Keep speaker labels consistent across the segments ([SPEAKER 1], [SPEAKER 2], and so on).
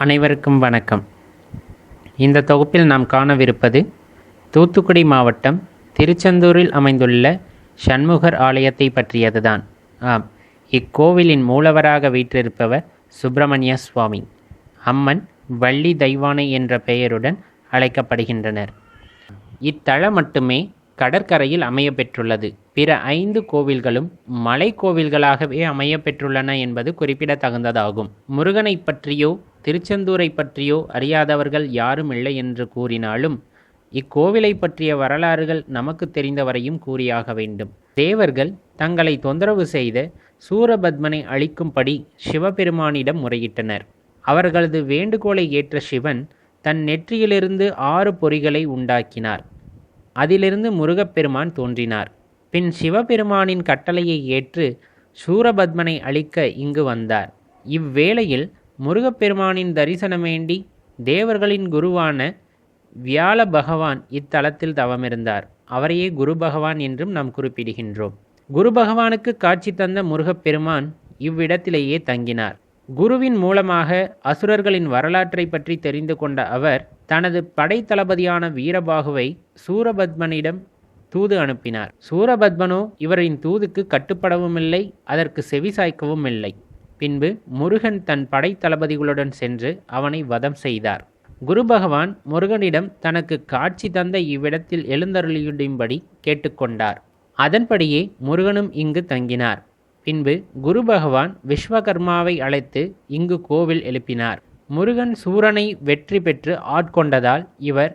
[SPEAKER 1] அனைவருக்கும் வணக்கம். இந்த தொகுப்பில் நாம் காணவிருப்பது தூத்துக்குடி மாவட்டம் திருச்செந்தூரில் அமைந்துள்ள சண்முகர் ஆலயத்தை பற்றியதுதான். ஆம், இக்கோவிலின் மூலவராக வீற்றிருப்பவர் சுப்பிரமணிய சுவாமி. அம்மன் வள்ளி தெய்வானை என்ற பெயருடன் அழைக்கப்படுகின்றனர். இத்தலம் மட்டுமே கடற்கரையில் அமையப்பெற்றுள்ளது. பிற 5 கோவில்களும் மலை கோவில்களாகவே அமையப்பெற்றுள்ளன என்பது குறிப்பிடத்தகுந்ததாகும். முருகனை பற்றியோ திருச்செந்தூரை பற்றியோ அறியாதவர்கள் யாரும் இல்லை என்று கூறினாலும் இக்கோவிலை பற்றிய வரலாறுகள் நமக்கு தெரிந்தவரையும் கூறியாக வேண்டும். தேவர்கள் தங்களை தொந்தரவு செய்த சூரபத்மனை அழிக்கும்படி சிவபெருமானிடம் முறையிட்டனர். அவர்களது வேண்டுகோளை ஏற்ற சிவன் தன் நெற்றியிலிருந்து 6 பொறிகளை உண்டாக்கினார். அதிலிருந்து முருகப்பெருமான் தோன்றினார். பின் சிவபெருமானின் கட்டளையை ஏற்று சூரபத்மனை அழிக்க இங்கு வந்தார். இவ்வேளையில் முருகப்பெருமானின் தரிசனம் வேண்டி தேவர்களின் குருவான வியாழ பகவான் இத்தலத்தில் தவமிருந்தார். அவரையே குரு பகவான் என்றும் நாம் குறிப்பிடுகின்றோம். குரு பகவானுக்கு காட்சி தந்த முருகப்பெருமான் இவ்விடத்திலேயே தங்கினார். குருவின் மூலமாக அசுரர்களின் வரலாற்றை பற்றி தெரிந்து கொண்ட அவர் தனது படைத்தளபதியான வீரபாகுவை சூரபத்மனிடம் தூது அனுப்பினார். சூரபத்மனோ இவரின் தூதுக்கு கட்டுப்படவும் இல்லை, அதற்கு செவிசாய்க்கவும் இல்லை. பின்பு முருகன் தன் படைத்தளபதிகளுடன் சென்று அவனை வதம் செய்தார். குரு பகவான் முருகனிடம் தனக்கு காட்சி தந்த இவ்விடத்தில் எழுந்தருளியும்படி கேட்டுக்கொண்டார். அதன்படியே முருகனும் இங்கு தங்கினார். பின்பு குரு பகவான் விஸ்வகர்மாவை அழைத்து இங்கு கோவில் எழுப்பினார். முருகன் சூரனை வெற்றி பெற்று ஆட்கொண்டதால் இவர்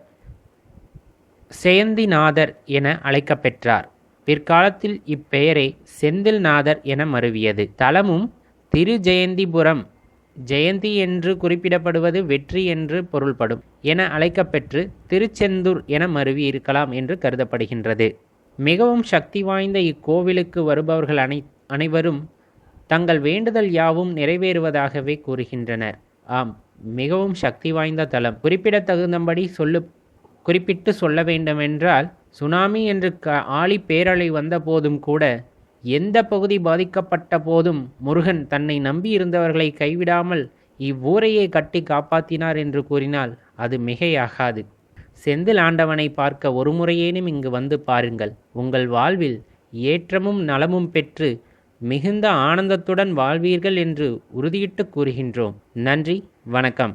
[SPEAKER 1] செயந்திநாதர் என அழைக்கப்பெற்றார். பிற்காலத்தில் இப்பெயரே செந்தில்நாதர் என மருவியது. தலமும் திருஜெயந்திபுரம், ஜெயந்தி என்று குறிப்பிடப்படுவது வெற்றி என்று பொருள்படும் என அழைக்கப்பெற்று திருச்செந்தூர் என மருவி இருக்கலாம் என்று கருதப்படுகின்றது. மிகவும் சக்தி வாய்ந்த இக்கோவிலுக்கு வருபவர்கள் அனைவரும் தங்கள் வேண்டுதல் யாவும் நிறைவேறுவதாகவே கூறுகின்றனர். ஆம், மிகவும் சக்தி வாய்ந்த தலம். குறிப்பிடத்தகுந்தபடி குறிப்பிட்டு சொல்ல வேண்டுமென்றால், சுனாமி என்று ஆழி பேரலை வந்த போதும் கூட, எந்த பகுதி பாதிக்கப்பட்ட போதும் முருகன் தன்னை நம்பி இருந்தவர்களை கைவிடாமல் இவ்வூரையே கட்டி காப்பாற்றினார் என்று கூறினால் அது மிகையாகாது. செந்தில் ஆண்டவனை பார்க்க ஒரு முறையேனும் இங்கு வந்து பாருங்கள். உங்கள் வாழ்வில் ஏற்றமும் நலமும் பெற்று மிகுந்த ஆனந்தத்துடன் வாழ்வீர்கள் என்று உறுதியிட்டு கூறுகின்றோம். நன்றி, வணக்கம்.